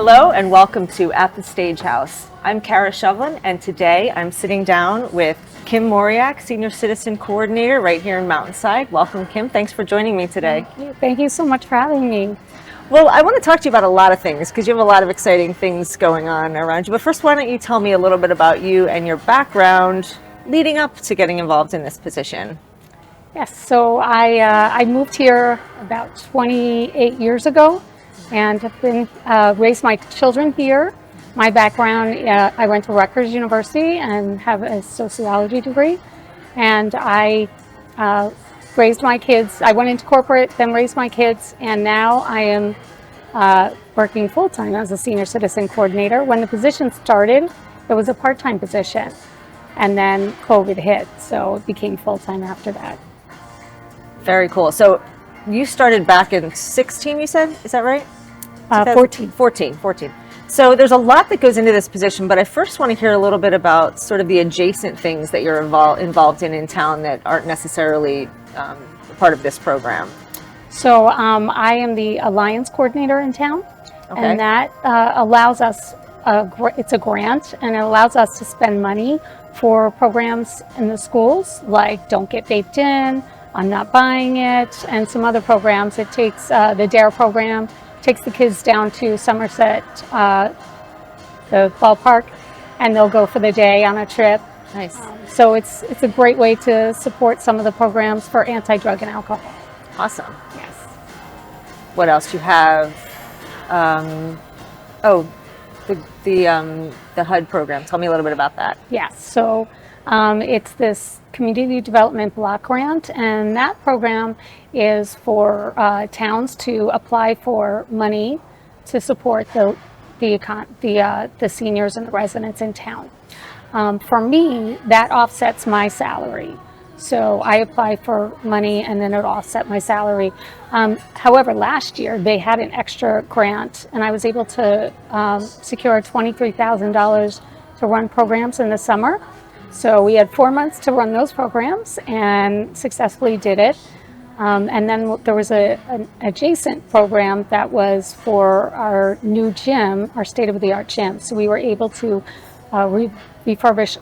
Hello and welcome to At the Stage House. I'm Kara Shovlin, and today I'm sitting down with Kim Moriak, Senior Citizen Coordinator right here in Mountainside. Welcome, Kim. Thanks for joining me today. Thank you. Thank you so much for having me. Well, I want to talk to you about a lot of things because you have a lot of exciting things going on around you. But first, why don't you tell me a little bit about you and your background leading up to getting involved in this position? Yes, so I moved here about 28 years ago and have been raised my children here. My background, I went to Rutgers University and have a sociology degree, and I raised my kids. I went into corporate, then raised my kids, and now I am working full-time as a senior citizen coordinator. When the position started, it was a part-time position, and then COVID hit, so it became full-time after that. Very cool. So you started back in 16, you said? Is that right? 14. 14. So there's a lot that goes into this position, but I first want to hear a little bit about sort of the adjacent things that you're involved in town that aren't necessarily part of this program. So I am the Alliance Coordinator in town, Okay. and that allows us, it's a grant, and it allows us to spend money for programs in the schools, like Don't Get Vaped In, I'm Not Buying It, and some other programs. It takes the DARE program, takes the kids down to Somerset, the ballpark, and they'll go for the day on a trip. Nice. So it's a great way to support some of the programs for anti-drug and alcohol. Awesome. Yes. What else you have? The HUD program. Tell me a little bit about that. Yes, so it's this community development block grant, and that program is for towns to apply for money to support the seniors and the residents in town. For me, that offsets my salary. So I apply for money and then it offset my salary. However, last year they had an extra grant, and I was able to secure $23,000 to run programs in the summer. So we had 4 months to run those programs and successfully did it. And then there was an adjacent program that was for our new gym, our state-of-the-art gym. So we were able to refurbish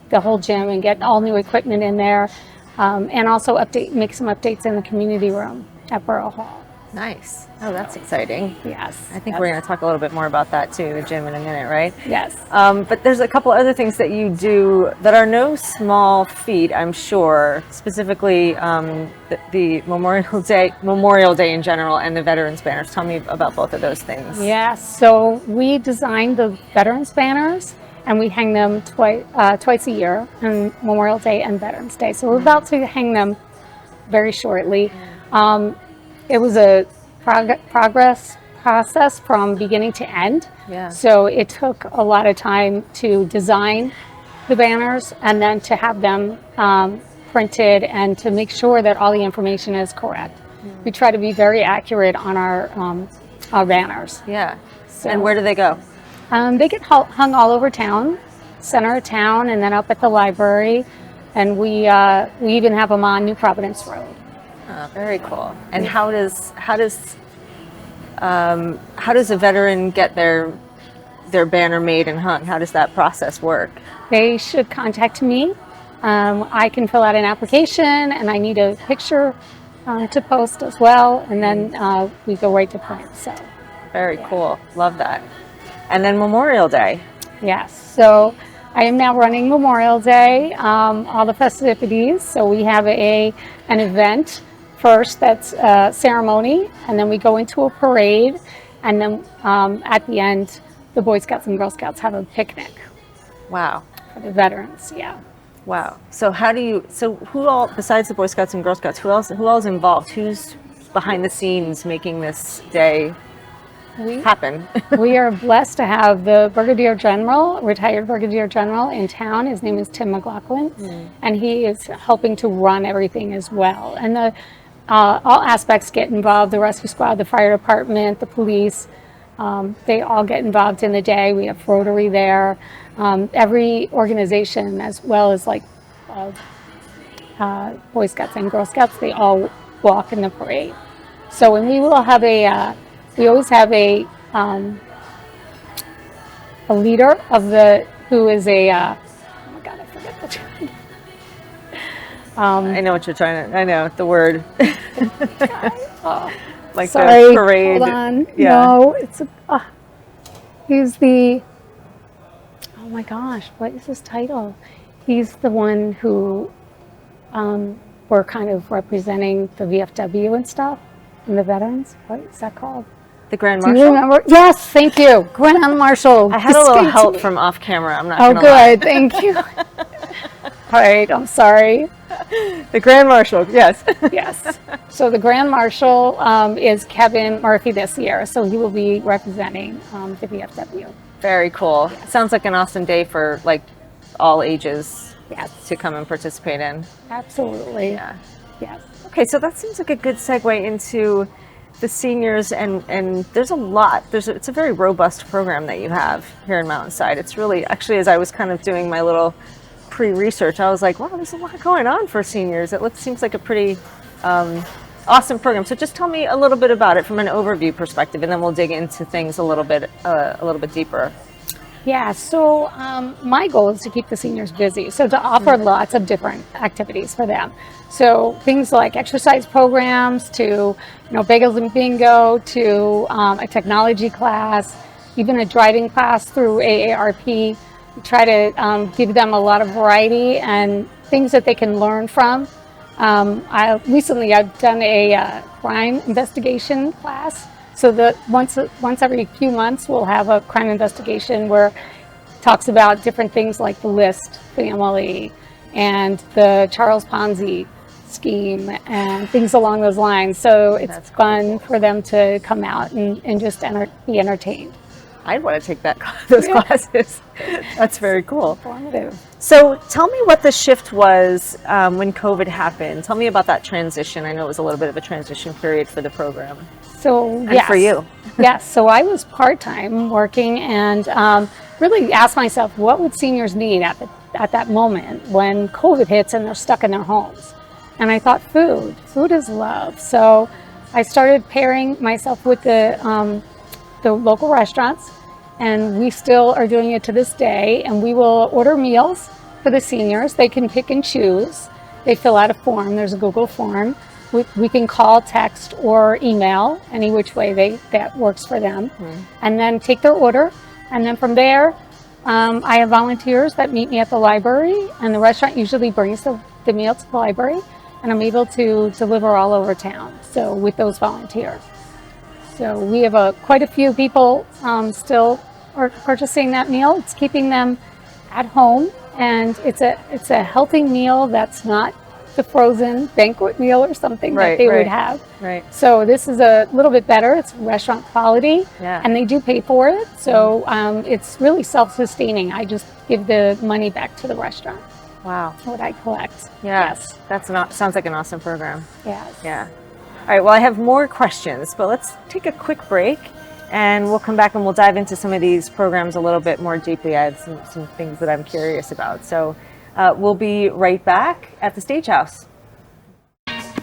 the whole gym and get all new equipment in there, and also make some updates in the community room at Borough Hall. Nice. Oh, that's exciting. Yes. I think we're going to talk a little bit more about that too, the gym, in a minute, right? Yes. But there's a couple other things that you do that are no small feat, I'm sure. Specifically, the Memorial Day in general, and the Veterans Banners. Tell me about both of those things. Yes. So we designed the Veterans Banners, and we hang them twice a year on Memorial Day and Veterans Day. So we're about to hang them very shortly. It was a progress process from beginning to end. Yeah. So it took a lot of time to design the banners and then to have them printed and to make sure that all the information is correct. We try to be very accurate on our banners. Yeah. So, And where do they go? They get hung all over town, center of town, and then up at the library. And we even have them on New Providence Road. Oh, very cool. And how does a veteran get their banner made and hung? How does that process work? They should contact me. I can fill out an application, and I need a picture to post as well, and then we go right to print. So Very cool. Love that. And then Memorial Day. yes, so I am now running Memorial Day, all the festivities. So we have an event first that's ceremony, and then we go into a parade, and then at the end, the Boy Scouts and Girl Scouts have a picnic Wow. for the veterans. Yeah. Wow. So who all, besides the Boy Scouts and Girl Scouts, who all is involved? Who's behind the scenes making this day happen? We are blessed to have the Brigadier General, retired Brigadier General in town. His name is Tim McLaughlin, and he is helping to run everything as well. And all aspects get involved: the rescue squad, the fire department, the police. They all get involved in the day. We have Rotary there. Every organization, as well as like Boy Scouts and Girl Scouts, they all walk in the parade. So, and we will have we always have a a leader of the, who is a, oh my God, I forget the term. I know what you're trying to, I know the word. Oh, Like sorry, the parade. hold on. Yeah. No, it's he's the, oh my gosh, what is his title? He's the one who we're kind of representing the VFW and stuff, and the veterans. What is that called? The Grand Do you Marshal? remember? Yes, thank you. Grand Marshal. I had a little Escaped help me. from off camera, I'm not Oh, gonna lie. good. Thank you. All right, I'm sorry. The Grand Marshal, yes. Yes. So the Grand Marshal is Kevin Murphy this year, so he will be representing the VFW. Very cool. Sounds like an awesome day for like all ages Yes, to come and participate in. absolutely. Yeah. Yes. Okay, so that seems like a good segue into the seniors, and there's a lot. It's a very robust program that you have here in Mountainside. It's really, actually, as I was kind of doing my little pre-research, I was like, wow, there's a lot going on for seniors. Seems like a pretty awesome program. So just tell me a little bit about it from an overview perspective, and then we'll dig into things a little bit deeper. Yeah, so my goal is to keep the seniors busy, so to offer lots of different activities for them. So things like exercise programs, to bagels and bingo, to a technology class, even a driving class through AARP. We try to give them a lot of variety and things that they can learn from. Recently I've done a crime investigation class. So that once every few months, we'll have a crime investigation where it talks about different things like the List family and the Charles Ponzi scheme and things along those lines. So it's That's fun for them to come out and just be entertained. I'd want to take those classes. That's very cool. Informative. So tell me what the shift was when COVID happened. Tell me about that transition. I know it was a little bit of a transition period for the program. So And yes, for you. Yes, so I was part-time working and really asked myself, what would seniors need at that moment when COVID hits and they're stuck in their homes? And I thought food is love. So I started pairing myself with the local restaurants, and we still are doing it to this day, and we will order meals for the seniors. They can pick and choose. They fill out a form. There's a Google form. We can call, text, or email, any which way that works for them, and then take their order. And then from there, I have volunteers that meet me at the library, and the restaurant usually brings the meal to the library, and I'm able to deliver all over town, so with those volunteers. So we have quite a few people still are purchasing that meal. It's keeping them at home, and it's a healthy meal that's not the frozen banquet meal or something that they would have. Right. So this is a little bit better. It's restaurant quality, and they do pay for it. So it's really self-sustaining. I just give the money back to the restaurant. Wow. What I collect. Yes. Sounds like an awesome program. Yes. Yeah. All right. Well, I have more questions, but let's take a quick break, and we'll come back and we'll dive into some of these programs a little bit more deeply. I have some things that I'm curious about. So we'll be right back at the Stage House.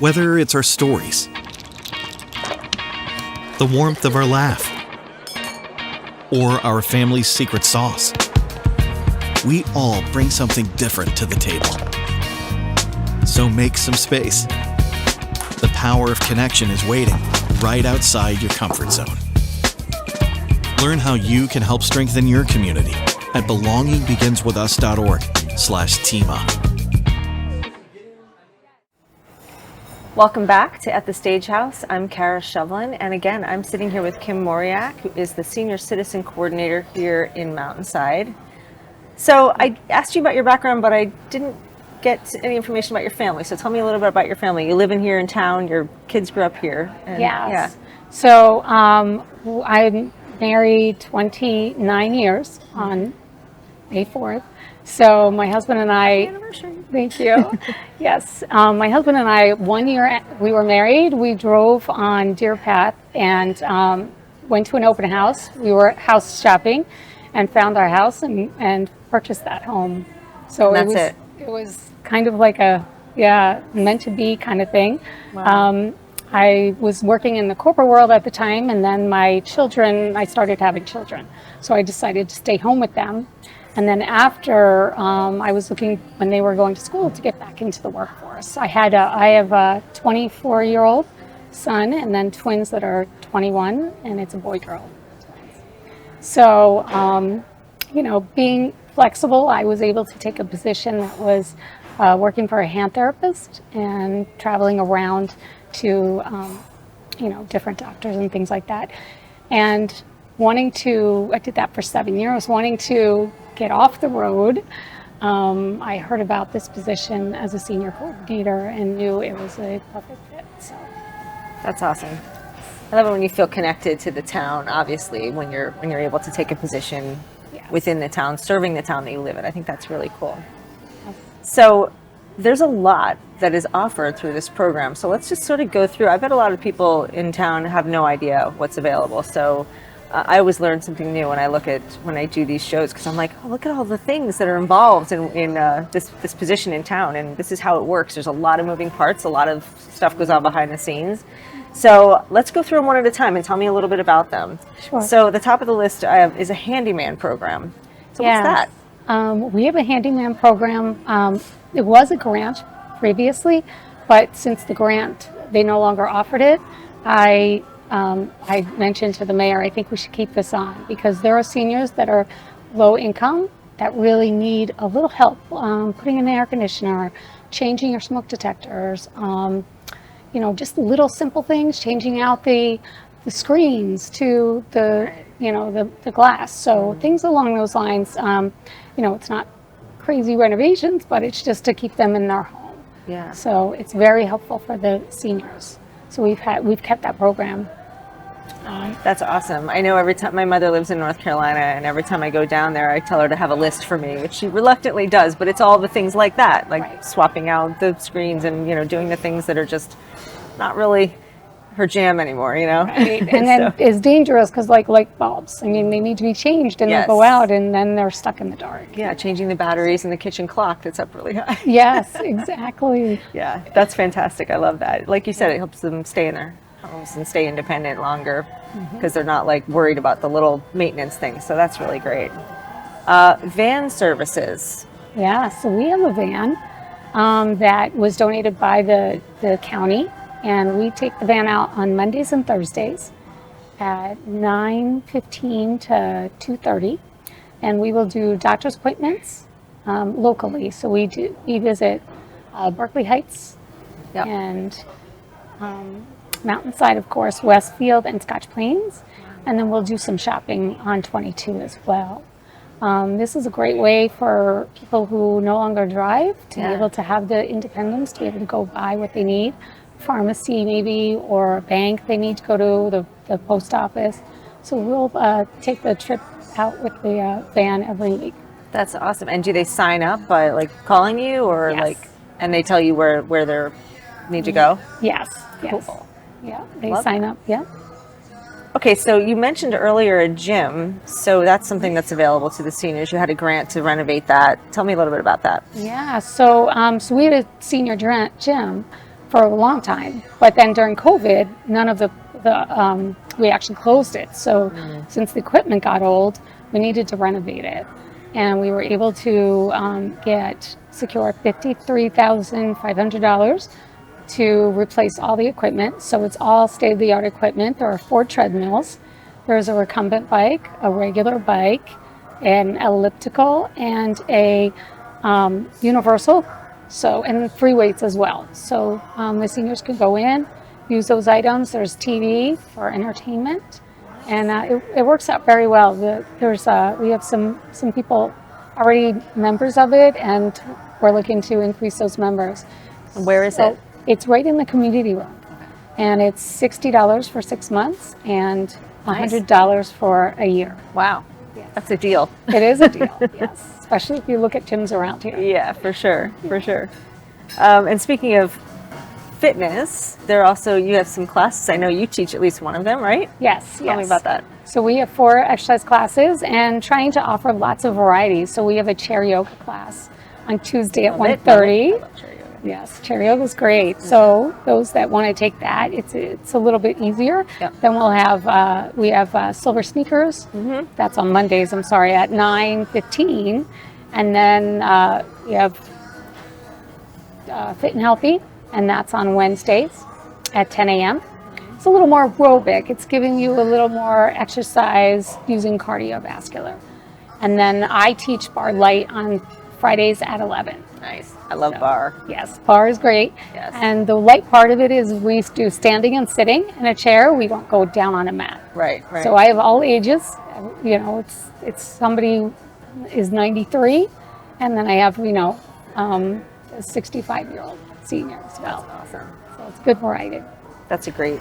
Whether it's our stories, the warmth of our laugh, or our family's secret sauce, we all bring something different to the table. So make some space. The power of connection is waiting right outside your comfort zone. Learn how you can help strengthen your community at belongingbeginswithus.org/teamup. Welcome back to At the Stage House. I'm Kara Shevlin, and again, I'm sitting here with Kim Moriak, who is the Senior Citizen Coordinator here in Mountainside. So I asked you about your background, but I didn't get any information about your family. So tell me a little bit about your family. You live in here in town. Your kids grew up here. And, Yes. Yeah. So I'm married 29 years on May 4th. So my husband and I, Anniversary. thank you. Yes, my husband and I, 1 year we were married, we drove on Deer Path and went to an open house. We were house shopping and found our house and purchased that home. So And it was kind of like a meant to be kind of thing. Wow. I was working in the corporate world at the time, and then I started having children. So I decided to stay home with them. And then after, I was looking when they were going to school to get back into the workforce. I have a 24-year-old son and then twins that are 21, and it's a boy-girl. So, being flexible, I was able to take a position that was working for a hand therapist and traveling around to, different doctors and things like that. And I did that for 7 years, wanting to get off the road. I heard about this position as a senior coordinator and knew it was a perfect fit. So That's awesome. I love it when you feel connected to the town, obviously, when you're able to take a position Yes. within the town, serving the town that you live in. I think that's really cool. So there's a lot that is offered through this program. So let's just sort of go through. I bet a lot of people in town have no idea what's available. So I always learn something new when I do these shows, because I'm like, oh, look at all the things that are involved in this position in town, and this is how it works. There's a lot of moving parts, a lot of stuff goes on behind the scenes. So let's go through them one at a time and tell me a little bit about them. Sure. So the top of the list I have is a handyman program. So what's that? We have a handyman program. It was a grant previously, but since the grant, they no longer offered it, I mentioned to the mayor, I think we should keep this on, because there are seniors that are low income that really need a little help putting in an air conditioner, changing your smoke detectors, just little simple things, changing out the screens to the glass. So things along those lines. It's not crazy renovations, but it's just to keep them in their home. Yeah. So it's very helpful for the seniors. So we've kept that program. That's awesome. I know every time my mother lives in North Carolina, and every time I go down there, I tell her to have a list for me, which she reluctantly does, but it's all the things like that, like Right. swapping out the screens and, doing the things that are just not really her jam anymore, Right. And then it's dangerous because like light bulbs, they need to be changed and Yes. they'll go out and then they're stuck in the dark. Yeah, changing the batteries in the kitchen clock that's up really high. Yes, exactly. Yeah, that's fantastic. I love that. Like you said, it helps them stay in their homes and stay independent longer, because they're not like worried about the little maintenance things. So that's really great. Van services. Yeah, so we have a van that was donated by the county, and we take the van out on Mondays and Thursdays at 9:15 to 2:30, and we will do doctor's appointments locally. So we visit Berkeley Heights Yep. and Mountainside, of course, Westfield and Scotch Plains, and then we'll do some shopping on 22 as well. This is a great way for people who no longer drive to Yeah. be able to have the independence, to be able to go buy what they need, pharmacy maybe, or a bank they need to go to, the post office. So we'll take the trip out with the van every week. That's awesome. And do they sign up by like calling you, or Yes. and they tell you where they need to go? Yes, yes. Cool. Yeah, they Love sign up, yeah. Okay, so you mentioned earlier a gym. So that's something that's available to the seniors. You had a grant to renovate that. Tell me a little bit about that. Yeah, so we had a senior gym for a long time, but then during COVID, none of we actually closed it. So since the equipment got old, we needed to renovate it, and we were able to secure $53,500 to replace all the equipment. So it's all state-of-the-art equipment. There are 4 treadmills. There's a recumbent bike, a regular bike, an elliptical, and a universal. So, and free weights as well. So the seniors can go in, use those items. There's TV for entertainment, and it works out very well. We have some people already members of it, and we're looking to increase those members. And where is So it? it's right in the community room, and it's $60 for 6 months and $100 for a year. Wow, that's a deal. It is a deal, yes, especially if you look at gyms around here. Yeah, for sure, for sure. And speaking of fitness, you have some classes. I know you teach at least one of them, right? Yes, Tell me about that. So we have 4 exercise classes and trying to offer lots of variety. So we have a chair yoga class on Tuesday at Love it, 1:30. love it. I love chair yoga. Yes, cherry yoga is great. So those that want to take that, it's a little bit easier. Yep. Then we have silver sneakers. That's on Mondays. I'm sorry, at 9:15, and then we have Fit and Healthy, and that's on Wednesdays at 10 a.m. It's a little more aerobic. It's giving you a little more exercise using cardiovascular. And then I teach Bar Light on Fridays at 11. Nice. I love So, bar. Yes, bar is great. Yes. And the light part of it is we do standing and sitting in a chair. We don't go down on a mat. Right. Right. So I have all ages. You know, it's somebody is 93, and then I have a 65-year-old senior as well. Awesome. So it's good variety. That's a great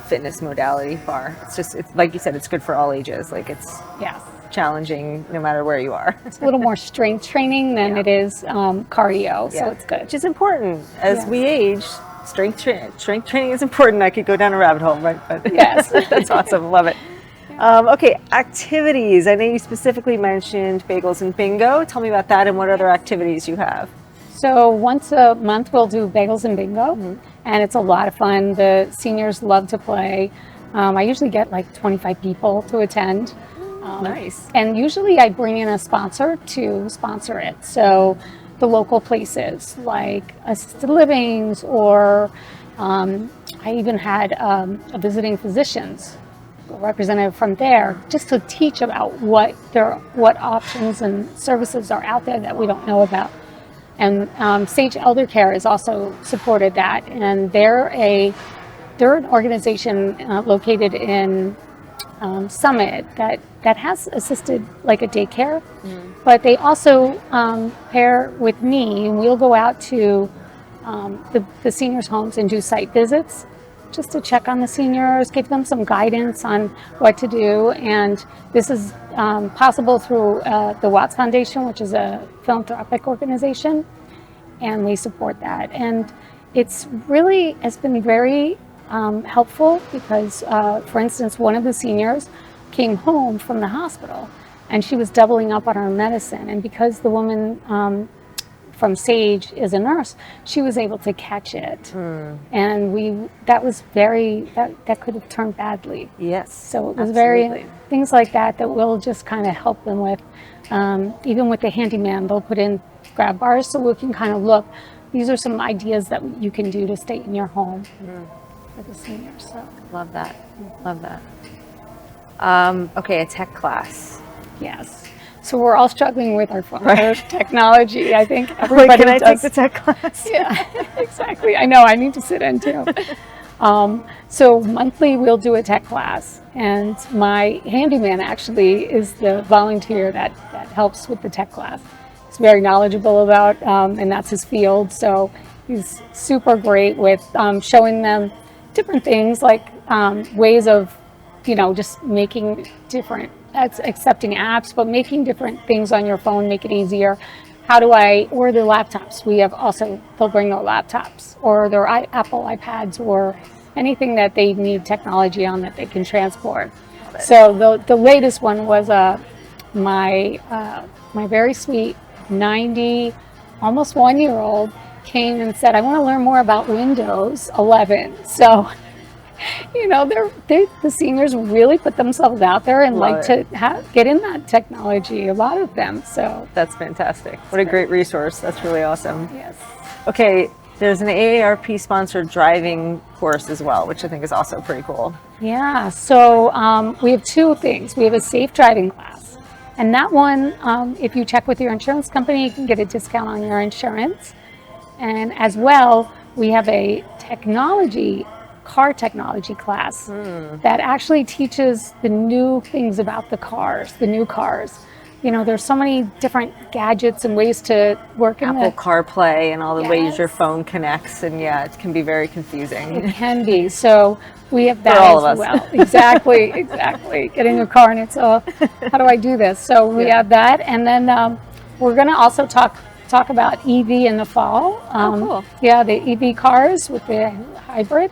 fitness modality, bar. It's like you said, it's good for all ages. Like it's Yes. challenging no matter where you are. It's a little more strength training than it is cardio, so Yeah. it's good. Which is important as Yes. we age. Strength training is important. I could go down a rabbit hole, right? But Yes. that's awesome. Love it. Okay, activities. I know you specifically mentioned bagels and bingo. Tell me about that and what other activities you have. So once a month we'll do bagels and bingo, and it's a lot of fun. The seniors love to play. I usually get like 25 people to attend. Nice. And usually I bring in a sponsor to sponsor it. So the local places like assisted livings, or I even had a visiting physicians representative from there just to teach about what options and services are out there that we don't know about. And Sage Elder Care has also supported that, and they're an organization located in Summit that has assisted like a daycare, but they also pair with me, and we'll go out to the seniors' homes and do site visits just to check on the seniors, give them some guidance on what to do. And this is possible through the Watts Foundation, which is a philanthropic organization, and we support that. And it's really has been very helpful because, for instance, one of the seniors came home from the hospital and she was doubling up on her medicine. And because the woman from Sage is a nurse, she was able to catch it. And that could have turned badly. Yes. So it was absolutely. things like that we'll just kind of help them with. Even with the handyman, they'll put in grab bars so we can kind of look. These are some ideas that you can do to stay in your home for the seniors. So Love that. Love that. Okay, a tech class. yes. So we're all struggling with our phone Right. technology. I think Wait, everybody can I take does. the tech class? Yeah, exactly. I know. I need to sit in too. So monthly we'll do a tech class, and my handyman actually is the volunteer that helps with the tech class. He's very knowledgeable about, and that's his field. So he's super great with showing them different things, like ways of, just making different, accepting apps, but making different things on your phone, make it easier. Or their laptops. They'll bring their laptops or their Apple iPads or anything that they need technology on that they can transport. So the latest one was my very sweet 90, almost 1-year-old came and said, I want to learn more about Windows 11. So, the seniors really put themselves out there and Love like to get in that technology, a lot of them. So, That's fantastic. What a great resource. That's really awesome. yes. Okay, there's an AARP sponsored driving course as well, which I think is also pretty cool. Yeah, so we have two things. We have a safe driving class, and that one, if you check with your insurance company, you can get a discount on your insurance. And as well, we have a car technology class that actually teaches the new things about the new cars. There's so many different gadgets and ways to work in Apple CarPlay and all the ways your Yes. phone connects, and yeah, it can be very confusing. It can be. So we have that all as of us. well. Exactly. Getting a car and it's how do I do this? So we have that, and then we're going to also talk about EV in the fall. Cool. Yeah, the EV cars with the hybrid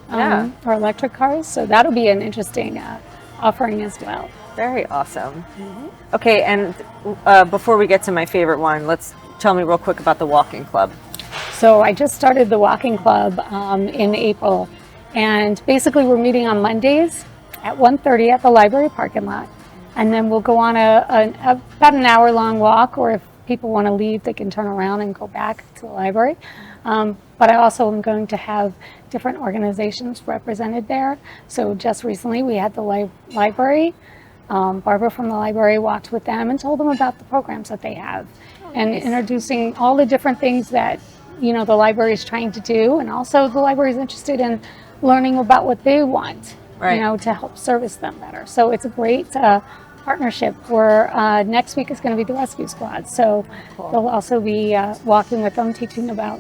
Yeah. or electric cars. So that'll be an interesting offering as well. Very awesome. Okay, and before we get to my favorite one, tell me real quick about the walking club. So I just started the walking club in April, and basically we're meeting on Mondays at 1:30 at the library parking lot, and then we'll go on about an hour-long walk, or if people want to leave, they can turn around and go back to the library. But I also am going to have different organizations represented there. So just recently we had the library. Barbara from the library walked with them and told them about the programs that they have, and introducing all the different things that the library is trying to do, and also the library is interested in learning about what they want, to help service them better. So it's a great partnership where next week is going to be the rescue squad. So they'll also be walking with them, teaching about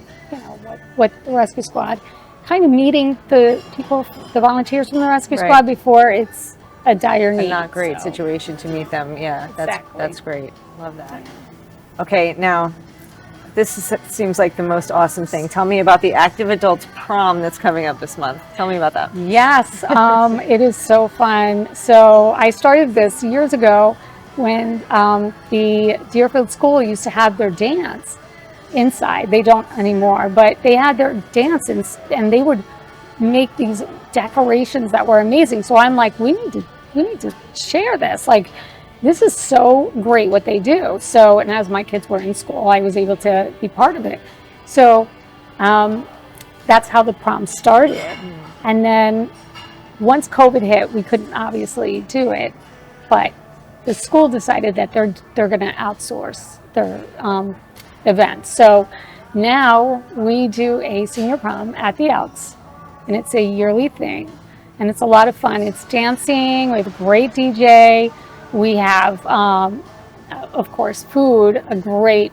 what the rescue squad, kind of meeting the people, the volunteers from the rescue squad before it's a dire need. A not great situation to meet them. Yeah, Exactly. that's great. Love that. Okay, now seems like the most awesome thing. Tell me about the Active Adults Prom that's coming up this month. Tell me about that. Yes, it is so fun. So I started this years ago when the Deerfield School used to have their dance inside. They don't anymore, but they had their dance and they would make these decorations that were amazing. So I'm like, we need to share this. Like, this is so great what they do. So, and as my kids were in school, I was able to be part of it. So that's how the prom started. And then once COVID hit, we couldn't obviously do it, but the school decided that they're going to outsource their event. So now we do a senior prom at the Outs, and it's a yearly thing, and it's a lot of fun. It's dancing, we have a great DJ, we have, of course, food, a great,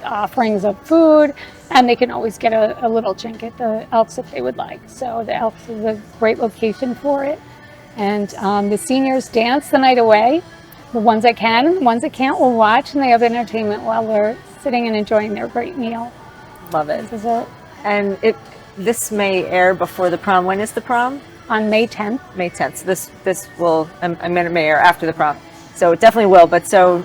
offerings of food, and they can always get a little drink at the Elks if they would like. So the Elks is a great location for it. And the seniors dance the night away. The ones that can and the ones that can't will watch, and they have entertainment while they're sitting and enjoying their great meal. Love it. And dessert. And this may air before the prom. When is the prom? On May 10th. May 10th. So this will, I meant it may air after the prom. So it definitely will. But so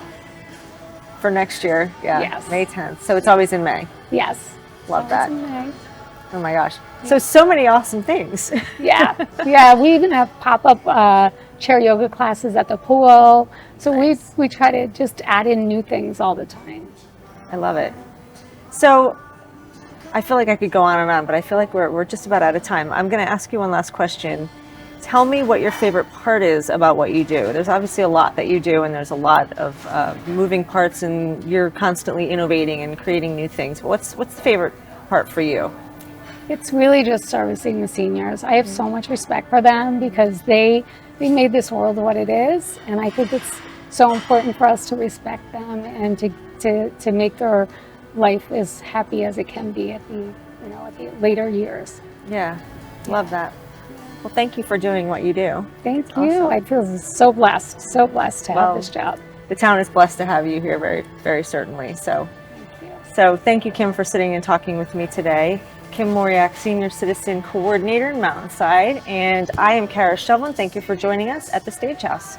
for next year, Yes. May 10th. So it's always in May. Yes. Love So that. it's in May. Oh my gosh. So many awesome things. Yeah. Yeah. We even have pop-up chair yoga classes at the pool. So we try to just add in new things all the time. I love it. So I feel like I could go on and on, but I feel like we're just about out of time. I'm going to ask you one last question. Tell me what your favorite part is about what you do. There's obviously a lot that you do, and there's a lot of moving parts, and you're constantly innovating and creating new things. But what's the favorite part for you? It's really just servicing the seniors. I have so much respect for them because they made this world what it is, and I think it's so important for us to respect them and to make their life as happy as it can be at the later years. Yeah, love that. Well, thank you for doing what you do. Thank you. Awesome. I feel so blessed to have this job. The town is blessed to have you here, very, very certainly. So, thank you, Kim, for sitting and talking with me today. Kim Moriak, Senior Citizen Coordinator in Mountainside, and I am Kara Shovlin. Thank you for joining us at the Stage House.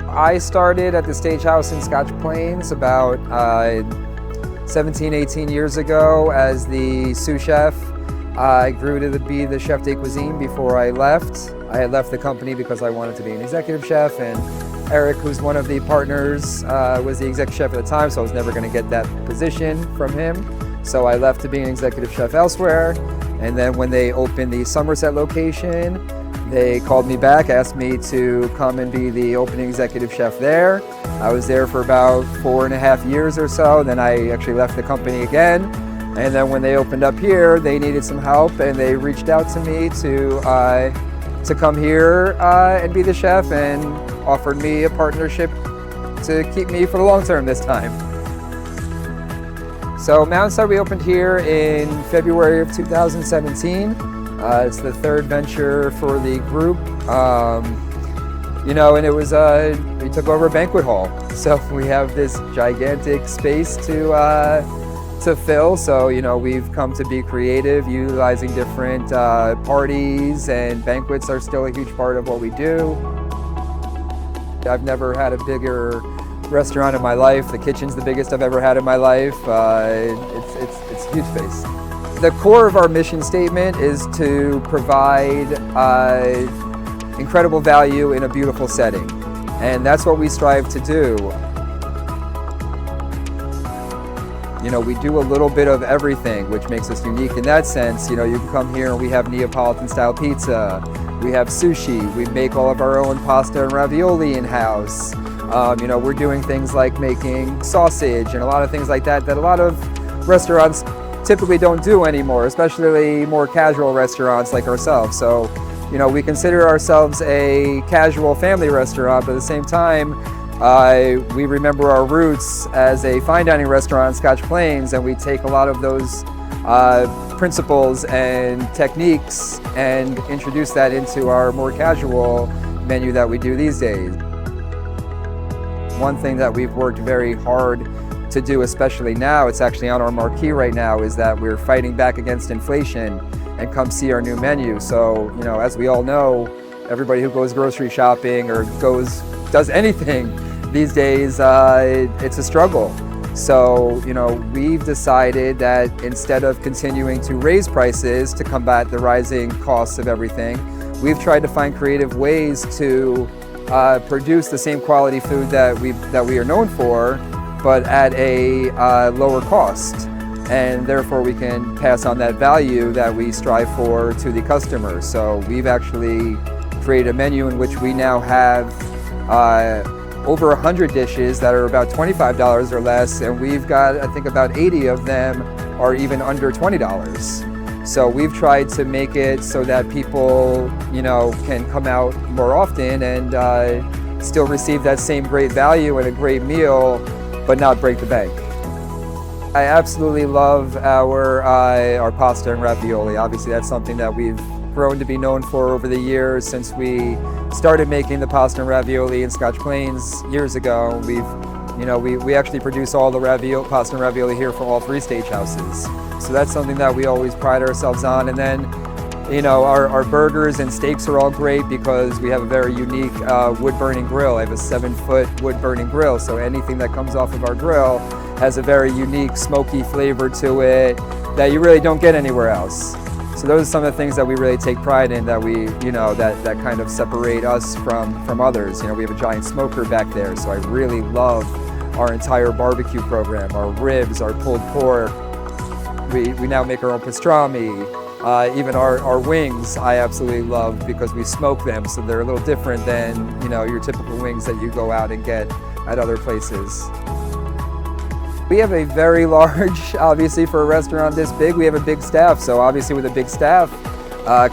I started at the Stage House in Scotch Plains about 17, 18 years ago as the sous chef. I grew to be the chef de cuisine before I left. I had left the company because I wanted to be an executive chef, and Eric, who's one of the partners, was the executive chef at the time, so I was never going to get that position from him. So I left to be an executive chef elsewhere, and then when they opened the Somerset location, they called me back, asked me to come and be the opening executive chef there. I was there for about 4.5 years or so, then I actually left the company again. And then when they opened up here, they needed some help, and they reached out to me to come here and be the chef, and offered me a partnership to keep me for the long term this time. So Mountainside, we opened here in February of 2017. It's the third venture for the group. And it was, we took over a banquet hall. So we have this gigantic space to to fill, so we've come to be creative, utilizing different parties, and banquets are still a huge part of what we do. I've never had a bigger restaurant in my life. The kitchen's the biggest I've ever had in my life. It's a huge space. The core of our mission statement is to provide incredible value in a beautiful setting, and that's what we strive to do. We do a little bit of everything, which makes us unique in that sense. You can come here and we have Neapolitan style pizza, we have sushi, we make all of our own pasta and ravioli in-house. We're doing things like making sausage and a lot of things like that a lot of restaurants typically don't do anymore, especially more casual restaurants like ourselves. So, we consider ourselves a casual family restaurant, but at the same time, we remember our roots as a fine dining restaurant, Scotch Plains, and we take a lot of those principles and techniques and introduce that into our more casual menu that we do these days. One thing that we've worked very hard to do, especially now, it's actually on our marquee right now, is that we're fighting back against inflation and come see our new menu. So, as we all know, everybody who goes grocery shopping or does anything these days, it's a struggle. So, we've decided that instead of continuing to raise prices to combat the rising costs of everything, we've tried to find creative ways to produce the same quality food that we are known for, but at a lower cost. And therefore we can pass on that value that we strive for to the customer. So we've actually created a menu in which we now have over 100 dishes that are about $25 or less, and we've got, I think, about 80 of them are even under $20. So we've tried to make it so that people, can come out more often and still receive that same great value and a great meal, but not break the bank. I absolutely love our pasta and ravioli. Obviously, that's something that we've grown to be known for over the years since we started making the pasta and ravioli in Scotch Plains years ago. We actually produce all the pasta and ravioli here for all 3 steakhouses. So that's something that we always pride ourselves on. And then, our burgers and steaks are all great because we have a very unique wood-burning grill. I have a 7-foot wood-burning grill, so anything that comes off of our grill has a very unique smoky flavor to it that you really don't get anywhere else. So those are some of the things that we really take pride in, that we, that kind of separate us from others. We have a giant smoker back there, so I really love our entire barbecue program, our ribs, our pulled pork. We now make our own pastrami. Even our wings I absolutely love because we smoke them, so they're a little different than, your typical wings that you go out and get at other places. We have a very large, obviously for a restaurant this big, we have a big staff. So obviously with a big staff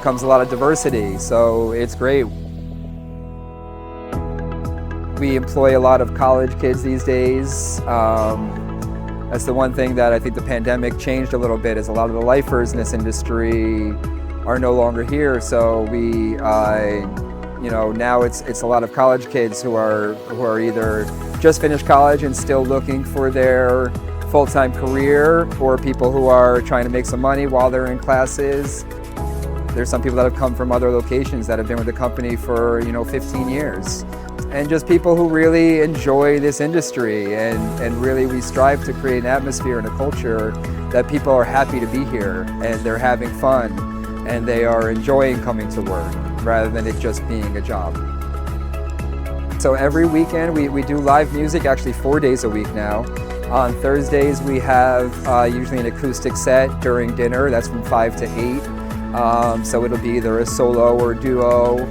comes a lot of diversity. So it's great. We employ a lot of college kids these days. That's the one thing that I think the pandemic changed a little bit, is a lot of the lifers in this industry are no longer here. So we, now it's a lot of college kids who are either just finished college and still looking for their full-time career, or people who are trying to make some money while they're in classes. There's some people that have come from other locations that have been with the company for 15 years. And just people who really enjoy this industry, and really we strive to create an atmosphere and a culture that people are happy to be here and they're having fun and they are enjoying coming to work rather than it just being a job. So every weekend we do live music, actually 4 days a week now. On Thursdays we have usually an acoustic set during dinner, that's from 5 to 8. So it'll be either a solo or duo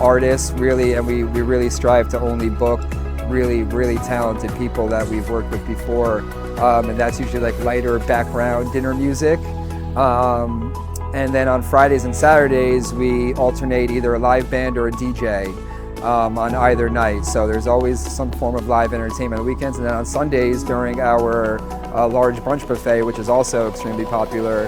artists, really, and we really strive to only book really talented people that we've worked with before, and that's usually like lighter background dinner music. And then on Fridays and Saturdays we alternate either a live band or a DJ on either night. So there's always some form of live entertainment on weekends. And then on Sundays during our large brunch buffet, which is also extremely popular,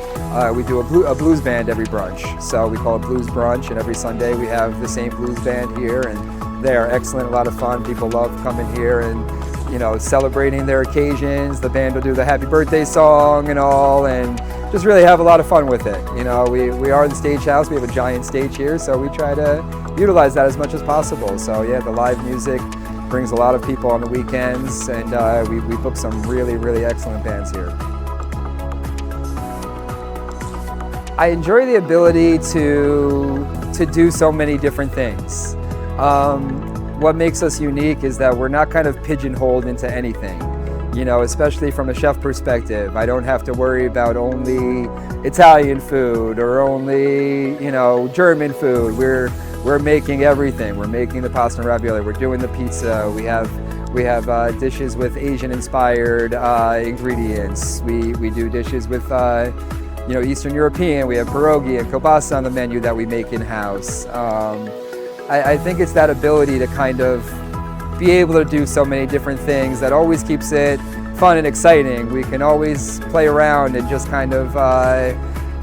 we do a blues band every brunch. So we call it Blues Brunch, and every Sunday we have the same blues band here, and they are excellent, a lot of fun. People love coming here, and you know, celebrating their occasions. The band will do the happy birthday song and all, and just really have a lot of fun with it. You know, we are the Stage House. We have a giant stage here, so we try to utilize that as much as possible. So yeah, the live music brings a lot of people on the weekends, and we book some really excellent bands here. I enjoy the ability to do so many different things. What makes us unique is that we're not kind of pigeonholed into anything. You know, especially from a chef perspective, I don't have to worry about only Italian food or only, you know, German food. We're making everything. We're making the pasta and ravioli. We're doing the pizza. We have dishes with Asian-inspired ingredients. We do dishes with you know, Eastern European. We have pierogi and kielbasa on the menu that we make in-house. I think it's that ability to kind of be able to do so many different things that always keeps it fun and exciting. We can always play around and just kind of,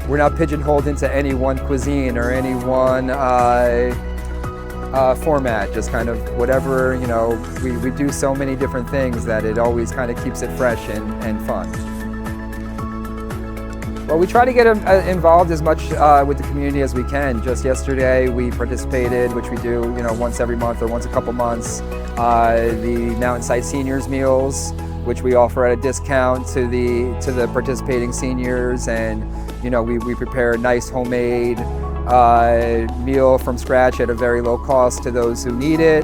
we're not pigeonholed into any one cuisine or any one format, just kind of whatever, you know, we do so many different things that it always kind of keeps it fresh and fun. Well, we try to get involved as much with the community as we can. Just yesterday, we participated, which we do, you know, once every month or once a couple months, the Mountainside Seniors Meals, which we offer at a discount to the participating seniors, and you know, we prepare a nice homemade meal from scratch at a very low cost to those who need it.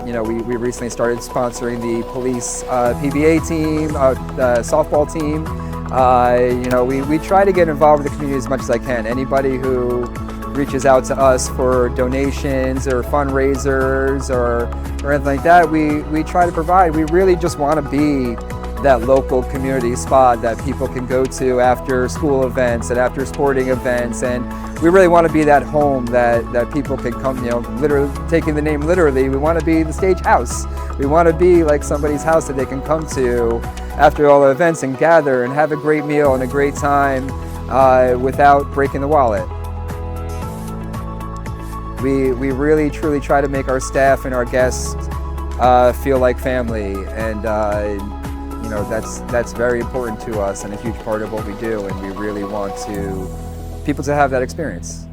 You know, we recently started sponsoring the police PBA team, the softball team. You know, we try to get involved with the community as much as I can. Anybody who reaches out to us for donations or fundraisers or anything like that, we try to provide. We really just want to be that local community spot that people can go to after school events and after sporting events, and we really want to be that home that people can come, you know, literally taking the name literally. We want to be the Stage House. We want to be like somebody's house that they can come to after all the events and gather and have a great meal and a great time without breaking the wallet. We really truly try to make our staff and our guests feel like family, and you know, that's very important to us and a huge part of what we do, and we really want people to have that experience.